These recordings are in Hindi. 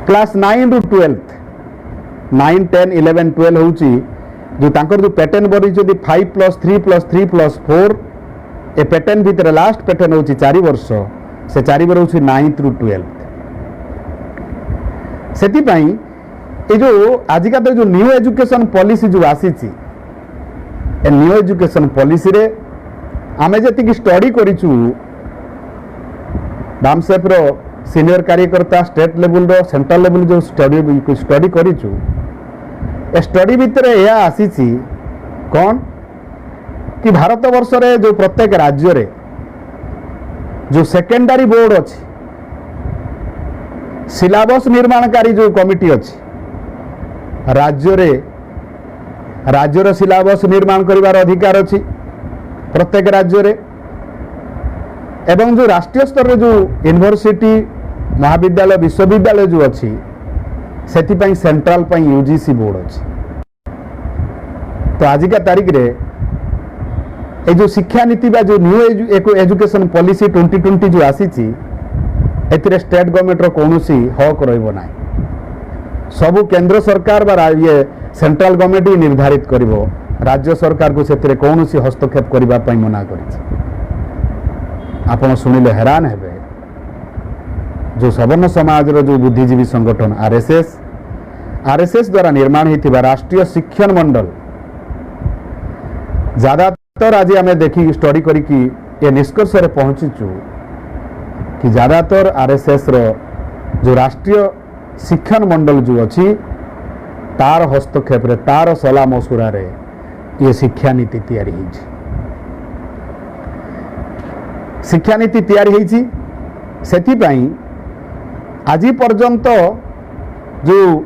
क्लास 9 रु 12th 9 10 11 12 होची जो तांकर जो पैटर्न बरी जो 5+3+3+4 ए पैटर्न भीतर लास्ट पैटर्न होची 4 वर्ष से 4 वर्ष होची 9th रु 12th सेति पई ए जो आजिका तो जो न्यू एजुकेशन पॉलिसी जो आसी ची ए न्यू एजुकेशन पॉलिसी रे आमे जति स्टडी करिचु बामसेप रो सीनियर कार्यकर्ता स्टेट लेवल रो सेंट्रल लेवल जो स्टडी करिचु ए स्टडी भीतर यह आसी कौन कि भारत वर्ष रे जो प्रत्येक राज्य रे जो सेकेंडरी बोर्ड अच्छी सिलेबस निर्माणकारी जो कमिटी अच्छी राज्य सिलेबस निर्माण करिवार अधिकार अच्छी प्रत्येक राज्य रे एवं जो राष्ट्रीय स्तर रे जो यूनिवर्सिटी महाविद्यालय विश्वविद्यालय जो अच्छी सेतिपाई सेंट्रल पाई यूजीसी बोर्ड अच्छी। तो आजिका तारीख रे ए जो शिक्षा नीति बा जो न्यू एजुकेशन पॉलिसी 2020 जो आसी एथिरे स्टेट गवर्नमेंट रो कोनोसी हक रहइबो नाही सबु केंद्र सरकार बा ये सेंट्रल गवर्नमेंट ही निर्धारित करिवो राज्य सरकार को सेतिरे कोनोसी हस्तक्षेप करिबा पई मना करिछि। आपण सुनिले हैरान हेबे जो सवर्ण समाज रो जो बुद्धिजीवी संगठन आरएसएस द्वारा निर्माण होता राष्ट्रीय शिक्षण मंडल ज्यादातर आज आम देखी स्टडी करी ये निष्कर्ष रे पहुंचीचु कि ज्यादातर आरएसएस रो जो राष्ट्रीय शिक्षण मंडल जो अच्छी तार हस्तक्षेप रे तार सला मसुरा रे ये शिक्षा नीति तैयारी होइछि। शिक्षा नीति तैयारी होइछि सेथिपाई आज पर्यंत जो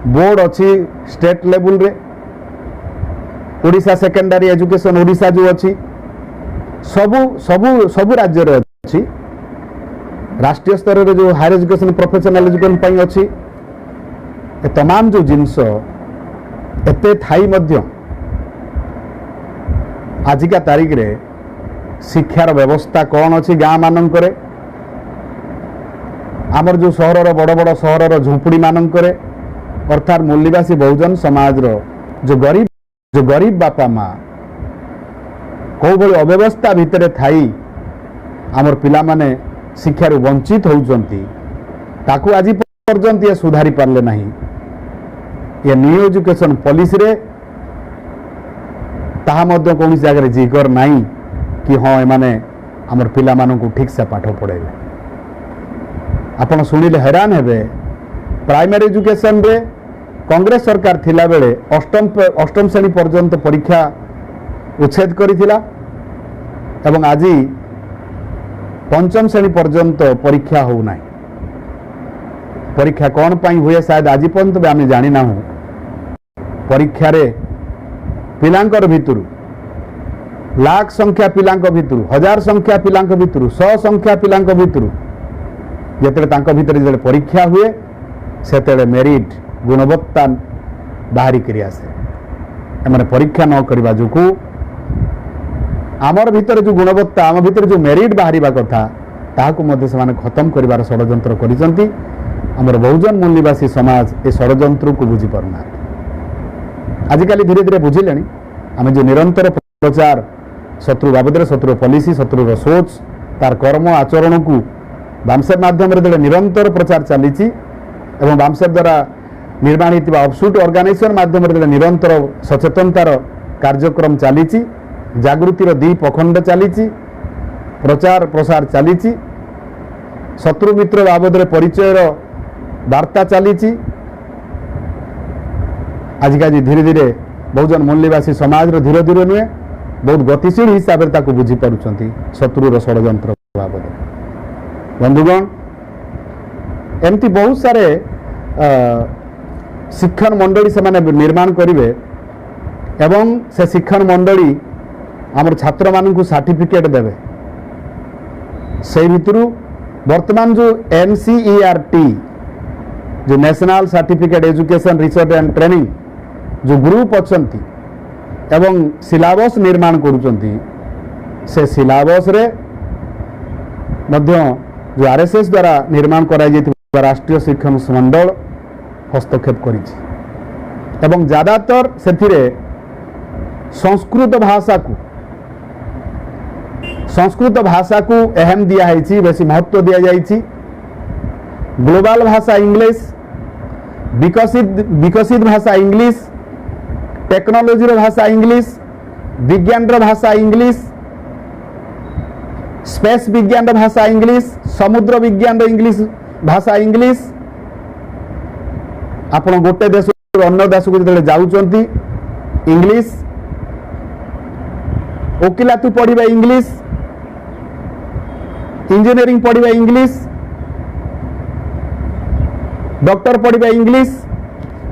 बोर्ड अच्छी स्टेट लेवल रे ओडिशा सेकेंडरी एजुकेशन ओडिशा जो अच्छी सबु सबु सबु राज्य रे अच्छी राष्ट्रीय स्तर रे जो हायर एजुकेशन प्रोफेशनल एजुकेशन पई अच्छी ए तमाम जो जिनस एते थाई मध्य आजिका तारीख रे शिक्षार व्यवस्था कौन अच्छी गाँ मानक आमर जो सहर बड़ बड़ सहर झुंपुड़ी मानक अर्थात मूल्यवासी बहुजन समाज रो जो गरीब बापा माँ कौ भली अव्यवस्था भितर थाई आमर पिला माने शिक्षार वंचित होउचंती ताकू आज पर्यंत ये सुधारी पारले नहीं। ये न्यू एजुकेशन पॉलिसी रे ताहा मध्य कौन जगह जिगर नहीं कि हाँ एमाने आमर पिला मानकू ठीक से पाठ पढ़ेबे। आपण शुणिले हैरान हेबे प्राइमरी एजुकेशन रे कांग्रेस सरकार थिला बेले अष्टम श्रेणी पर्यंत परीक्षा उच्छेद करिथिला एवं आज पंचम श्रेणी पर्यंत परीक्षा हो नाही। परीक्षा कौन पाई हुए शायद आज पर्यंत भी आम जानी ना परीक्षा रे पिलांकर भितरु लाख संख्या पिलांक भितरु हजार संख्या पिलांक भितरु 100 संख्या पिलांक भितरु जेते तांको भितर जे परीक्षा हुए सेते मेरिट गुणवत्ता बाहरी करी आसे एमाने परीक्षा न करबा जोकु आमर भितर जो गुणवत्ता आम भितर जो मेरिट बाहरिबा कथा ताहाकु मध्ये सेमाने खत्म करिवार षडयंत्र करिसंती। आमर बहुजन मूल्यवासी समाज ए षडयंत्र को बुझी पारना आजिकाली धीरे धीरे बुझिलेनी आम जो निरंतर प्रचार शत्रु बाबद शत्रु पॉलिसी शत्रुर सोच तार कर्म आचरण को बामसेप माध्यम रे निरंतर प्रचार चली बामसेप द्वारा निर्माण होता अफसुट ऑर्गेनाइजेशन माध्यम रे निरंतर सचेतनतार कार्यक्रम चली जागृतिर दी पखंड चली प्रचार प्रसार चली शत्रु मित्र बाबद परिचयर वार्ता चली आजिका धीरे धीरे बहुजन मूल्यवासी समाज धीरे धीरे नुहे बहुत गतिशील हिसाब से बुझी पारुछंती शत्रुर षडयंत्र बाबद। बंधुगण एमती बहुत सारे शिक्षण मंडली से माने निर्माण करिवे एवं से शिक्षण मंडली आमर छात्र मानकु सर्टिफिकेट देवे से भितरु वर्तमान जो NCERT जो national certificate education research and training जो ग्रुप अच्छंती एवं सिलेबस निर्माण करुचंती से सिलेबस रे मध्य जो RSS द्वारा निर्माण कराई राष्ट्रीय शिक्षक मंडल हस्तक्षेप करिछि एवं ज़्यादातर से संस्कृत भाषा को अहम दिया बेसी महत्व दि जाइछि। ग्लोबल भाषा इंग्लिश, विकसित भाषा इंग्लिश, टेक्नोलोजी भाषा इंग्लिश, विज्ञान भाषा इंग्लिश, स्पेस विज्ञान भाषा इंग्लिश, समुद्र विज्ञान इंग्लिश भाषा इंग्लिश। आपण गोटे देश अन्य देश को जो जाऊँगी इंग्लिश, वकिलातु पढ़े इंग्लिश, इंजीनियरिंग पढ़े इंग्लिश, डॉक्टर पढ़े इंग्लिश,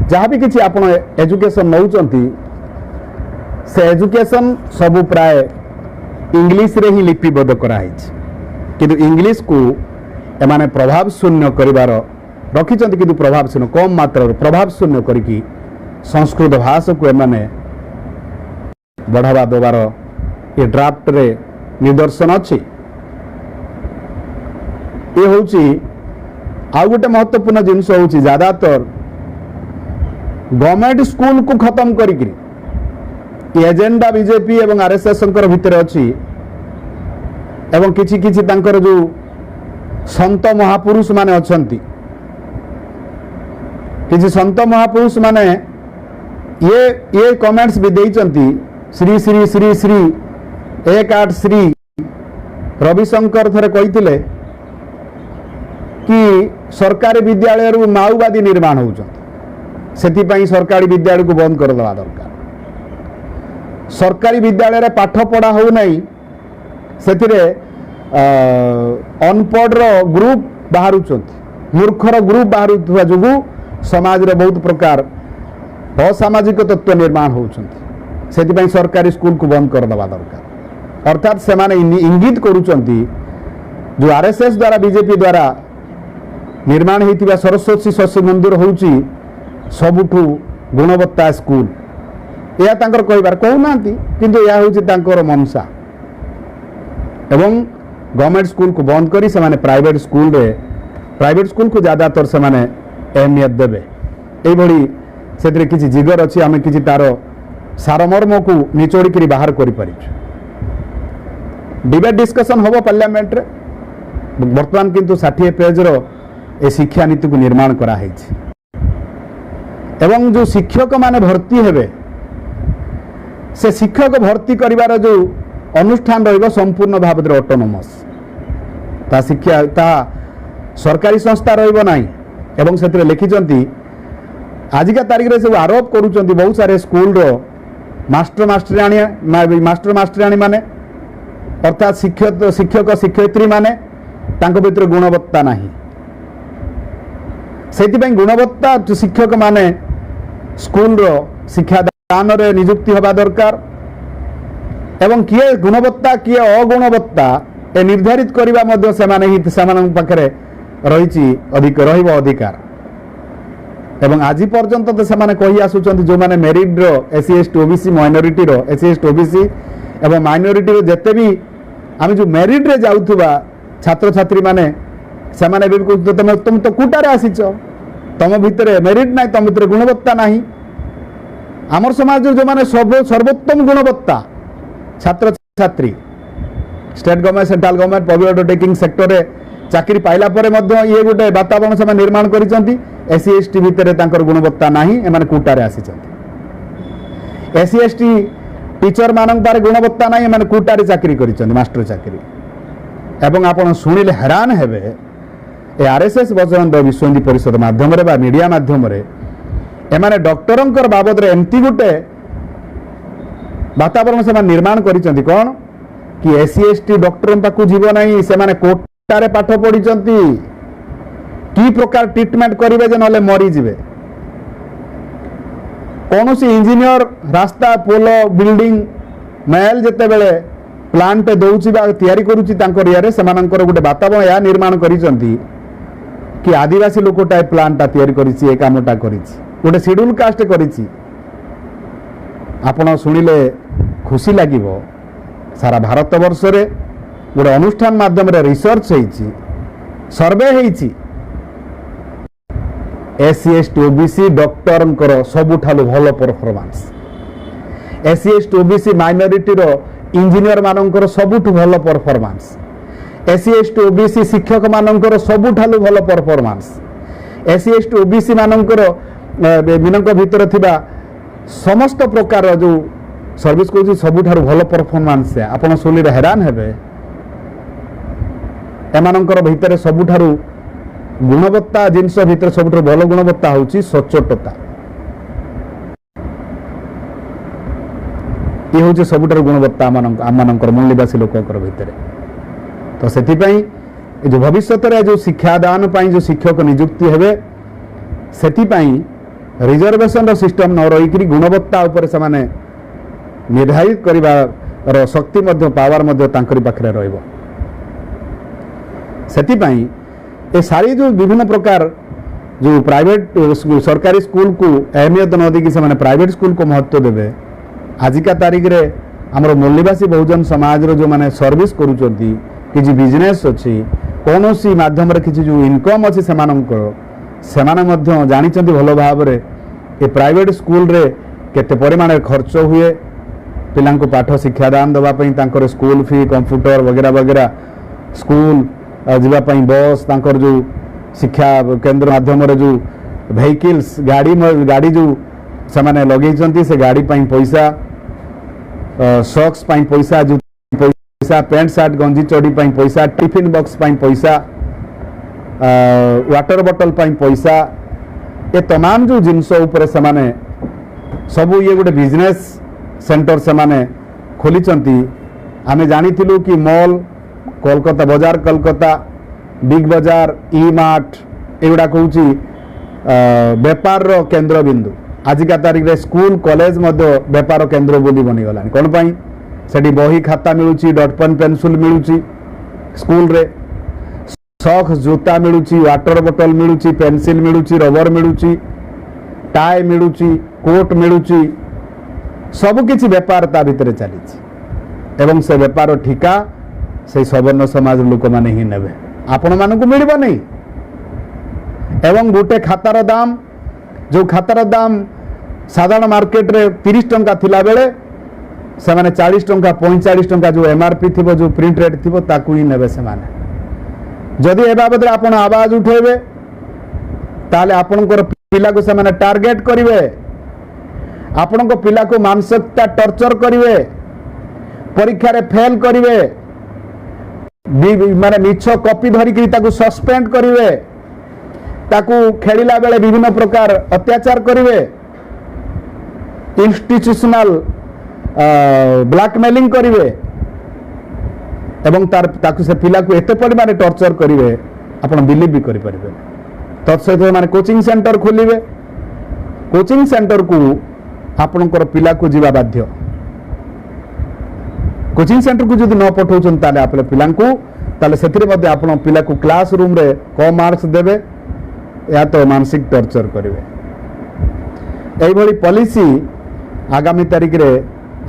जहाँ भी किसी आपण एजुकेशन नौचंती से एजुकेशन सबू प्राय इंग्लिश रे ही लिपिबद्ध कराई, किंतु इंग्लिश को एमाने प्रभाव शून्य करिवार रखिचंती, किंतु प्रभाव शून्य कम मात्रा प्रभाव शून्य करिकी संस्कृत भाषा को एमाने बढ़ावा देवार ये ड्राफ्ट रे निदर्शन अच्छी। ये होची आउ गोटे महत्वपूर्ण जिनस होची ज्यादातर गवर्नमेंट स्कूल को खत्म करिकी एजेंडा बीजेपी एवं आरएसएस भितर अच्छी एवं किछि किछि तांकर जो संत महापुरुष माने अछंती, किछि संत महापुरुष माने ये कमेंट्स भी देइचंती। श्री श्री श्री श्री 1-8 श्री रविशंकर थरे कहिथिले कि सरकारी विद्यालय रु माओवादी निर्माण होउछंती, सेति सरकारी विद्यालय को बंद कर देवा दरकार। सरकारी विद्यालय रे पाठ पढ़ा हो नहीं, सेतिरे अनपढ़ ग्रुप बाहरुचंती, मूर्खर ग्रुप बाहरुवा जोगु समाज रे बहुत प्रकार असामाजिक तत्व निर्माण होउछंती, सेति सरकारी स्कूल को बंद कर देवा दरकार। अर्थात से माने इंगित करूचंती जो आरएसएस द्वारा बीजेपी द्वारा निर्माण होइतिबा सरस्वती शिशु मंदिर होउची सबुठु गुणवत्ता स्कूल, या तांकर कहिबार कहूना, किंतु या होउची तांकर मनसा एवं गवर्नमेंट स्कूल को बंद करी से माने प्राइवेट स्कूल को ज्यादातर से माने अहमियत देबे। एई भली सेतरे किछि जिगर अछि, आमे किछि तार सारमर्म को निचोड़ी करी बाहर करि परिछु। डिबेट डिस्कशन होबो पार्लियामेंट रे। वर्तमान किंतु 60 पेज रो ए शिक्षा नीति को निर्माण करा हैछि एवं जो शिक्षक माने भर्ती हेबे से शिक्षक भर्ती करिवार जो अनुष्ठान रहिबो संपूर्ण भाव में ऑटोनोमस, ता शिक्षा ता सरकारी संस्था रहिबो नाही। एवं सेतरे लिखिचंती आजिका तारीख रे सब आरोप करूचंती बहुत सारे स्कूल रो मास्टर मास्टराणी माने अर्थात शिक्षक शिक्षयित्री माने तांको भितर गुणवत्ता नाही, सेति गुणवत्ता शिक्षक माने स्कूल रो शिक्षा दान रे नियुक्ति होबा दरकार एवं किए गुणवत्ता किए अगुणवत्ता ए निर्धारित करबा मध्ये सेमाने ही सेमान पाखरे रहिछि अधिकार एवं आज पर्यंत तो सेमाने कहि आसुचंती जो माने मेरिट रो एससी एसटी ओबीसी माइनॉरिटी रो एससी एसटी ओबीसी एवं माइनॉरिटी रो जते भी आमे जो मेरिट रे जाउथुबा छात्र छात्री माने सेमाने भी तुम तो कोटा रे आसीच, तम भितरे मेरिट नाही, तम भितरे गुणवत्ता नाही। आमर समाज जो माने सर्वोत्तम गुणवत्ता छात्र छात्री state government central government public undertaking sector रे चाकरी पाइला परे मध्य ये गोटे वातावरण से निर्माण करिसंती। एससी एसटी भितर तांकर गुणवत्ता नाही, एमाने कोटा रे आसीचंती। एससी एसटी टीचर मानन पारे गुणवत्ता नाही, एमाने कोटा रे चाकरी करिसंती मास्टर चाकरी। एवं आपण सुनिले हैरान हेबे ए आरएसएस बजरंग विश्व हिंदी परिषद माध्यम रे बा मीडिया माध्यम रे एमाने डॉक्टरंकर बाबद रे एमती गोटे वातावरण से निर्माण करिसंती कोन कि एससी एसटी डॉक्टर पाखु जीव नाही, से माने कोटा रे पाठ पढिसंती की प्रकार ट्रीटमेंट करिवे जे नले मरी जिवे। कौनसी इंजीनियर रास्ता पोल बिल्डिंग महल जेते बेले प्लांट दौची बा तैयारी करूची तांकर यारे सेमानंकर गोटे वातावरण या निर्माण करिसंती कि आदिवासी लोकटा प्लांट तैयारी करिछि, ए कामटा करिछि, गोटे शेड्यूल कास्ट करिछि। आपण सुनिले खुशी लागिबो सारा भारत वर्ष रे गोटे अनुष्ठान माध्यम रे रिसर्च होईछि, सर्वे होईछि एससी एसटी ओबीसी डॉक्टर सबुठालु भल performance SC ST OBC minority रो इंजीनियर मानकर सबुठु भल परफॉर्मेंस एससी एसटी ओबीसी शिक्षक मानकर सबुठालु भल परफॉर्मेंस एससी एसटी ओबीसी मानकर मीनक भितर थिबा समस्त प्रकार जो सर्विस को सबुठारु भल परफॉर्मेंस आपण सुनी हैरान हेबे एमानकर भितर सबुठारु गुणवत्ता जिनस भितर सबुठारु भल गुणवत्ता होची सचोटता ये हूँ सबुठार गुणवत्ता आमर मूल्यवासी लोकर भितर तो से जो भविष्य जो शिक्षादान जो शिक्षक नियुक्ति हेबे से रिजर्वेशन सिस्टम न रही गुणवत्ता उपर से माने निर्धारित कर शक्ति पावर पाखे रहिबो सेतिपई ए सारी जो विभिन्न प्रकार जो प्राइवेट सरकारी स्कूल को अहमियत न दी से प्राइवेट स्कूल को महत्व देवे आजिका तारीख रे हमर मूल्यवासी बहुजन समाज रो जो माने सर्विस करूचंती कि बिजनेस अच्छी कौन सी माध्यम रे किसी जो इनकम अच्छी सेमाने मध्य जानिचंती भल भाव रे ए प्राइवेट स्कूल रे केते परिमाण खर्च हुए पिलांको पाठ शिक्षादान दवा पई तांकर स्कूल फी कंप्यूटर वगैरह वगैरह स्कूल जीवा पई बस तांकर जो शिक्षा केंद्र माध्यम रे जो व्हीकल्स गाड़ी जो सेमाने लगेइचंती से गाड़ी पई पैसा सॉक्स पई पैसा जो पैसा पैंट शर्ट गंजी चोड़ी पई पैसा टिफिन बॉक्स पई पैसा वाटर बॉटल पई पैसा ये तमाम जो जिनस ऊपर सेमाने सबू ये गोटे बिजनेस सेंटर सेमाने खोलिचंती आमे जानिथिलु कि मॉल कोलकाता बाजार कोलकाता बिग बाजार ई मार्ट एगुड़ा कहूँ बेपार केंद्र बिंदु आजिका तारीख रे स्कूल कॉलेज मध्य बेपार केंद्र बोली बनीगला कौन पाई सेठी बही खाता मिलूची डॉट पेन पेंसिल मिलूची स्कूल रे सॉक्स जूता मिलूची वाटर बोतल मिलूची पेंसिल मिलूची रबर मिलूची टाई मिलूची कोट मिलूची सब किछि बेपार ता भितरे चली एवं से बेपार ठिका से सवर्ण समाज लोक माने ही नेबे आपण मानकु मिलिबो नै एवं गोटे खातार दाम जो खातार दाम साधारण मार्केट रे 30 टंका थिला बेले से माने 40 टंका 45 टंका जो एमआरपी थिबो जो प्रिंट रेट थिबो ताकू ही नेबे से माने जदि ए बाबद आपण आवाज उठेबे ताले आपनकर पिला को से माने टार्गेट करिवे आपनक पिला को मानसिकता टॉर्चर करिवे परीक्षा रे फेल करिवे माने मिछ कॉपी धरिकी ताकू सस्पेंड करिवे ताकू खेलिला बेले विभिन्न प्रकार अत्याचार करिवे इंस्टीट्यूशनल ब्लैकमेलिंग करिवे एवं ताकू से पिला को एते परिमाण टॉर्चर करिवे आपण बिलीव भी करि परिबे तत्सहित माने कोचिंग सेंटर खोलिवे कोचिंग सेंटर को आपणकर पिला को जीवा बाध्य कोचिंग सेंटर को जदि न पठाउछन ताले आपले पिला को ताले सेथिरे मध्ये आपण पिला को क्लास रूम रे कम मार्क्स देबे या तो मानसिक टॉर्चर करेंगे यही भली पॉलिसी आगामी तारीख रे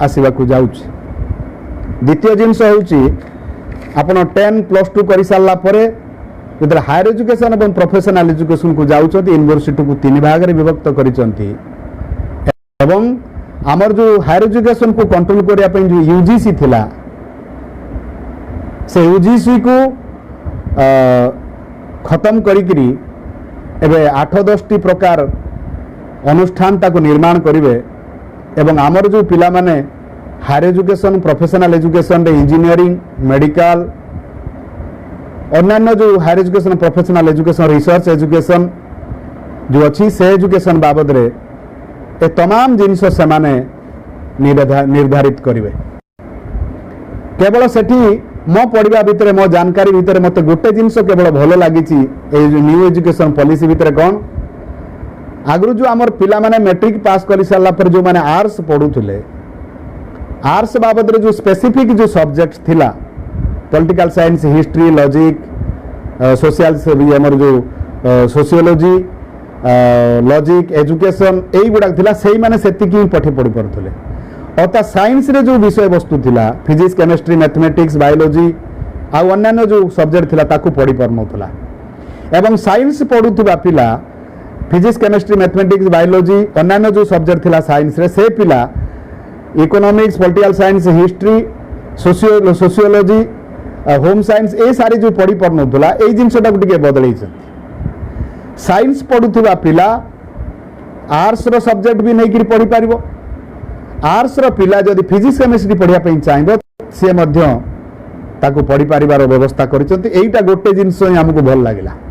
आसवा को जाउछ द्वितीय जिनस होउची आपण 10 प्लस 2 करि सारला परे जदर हायर एजुकेशन एवं प्रोफेशनल एजुकेशन को जाउछथि यूनिवर्सिटी को तीन भाग रे विभक्त करिसंती एवं आमर जो हायर एजुकेशन को कंट्रोल करिया पई जो यूजीसी थिला से यूजीसी को खत्म करिकरी एबे 8-10 टी प्रकार अनुष्ठान ताको निर्माण करिवे एवं आमर जो पिला माने हायर एजुकेशन प्रोफेशनल एजुकेशन रे इंजीनियरिंग मेडिकल अन्य जो higher education professional education research education जो अच्छी से एजुकेशन बाबद रे ए तमाम जिनिस से माने निर्धारित करिवे केवल सेठी मो पढ़ा भितर मो जानकारी भितर मत गोटे जिनस केवल भल लगी न्यू एजुकेशन पॉलिसी भितर कौन आगु जो आमर पिला माने मैट्रिक पास कर सारा पर जो माने आर्ट्स पढ़ुले आर्ट्स बाबद जो स्पेसिफिक जो सब्जेक्ट थिला political science history logic social जो सोशियोलॉजी लॉजिक एजुकेशन यही गुड़ा थिला सेही माने सेतिकी ही पठी पढ़ी पड़ुले अर्थात साइंस रे जो विषय वस्तु थिला फिजिक्स केमिस्ट्री मैथमेटिक्स बायोलॉजी आ अन्य जो सब्जेक्ट थिला ताकू पढ़ी पार नथला एवं साइंस पढ़ुथिबा पिला फिजिक्स केमिस्ट्री मैथमेटिक्स बायोलोजी अन्य जो सब्जेक्ट थिला साइंस रे से पिला economics political science history sociology home science ए सारी जो पढ़ी पढ़ुला ये जिनटा टे बदल साइंस पढ़ुवा पिला आर्ट्स रो सब्जेक्ट भी नहीं पढ़ी पार आर्ट्स रो पिला जदि फिजिक्स केमिस्ट्री पढ़ाई चाहिए सी ताकू पढ़ी पारिबार व्यवस्था कर गोटे जिनस आमको भल लगे।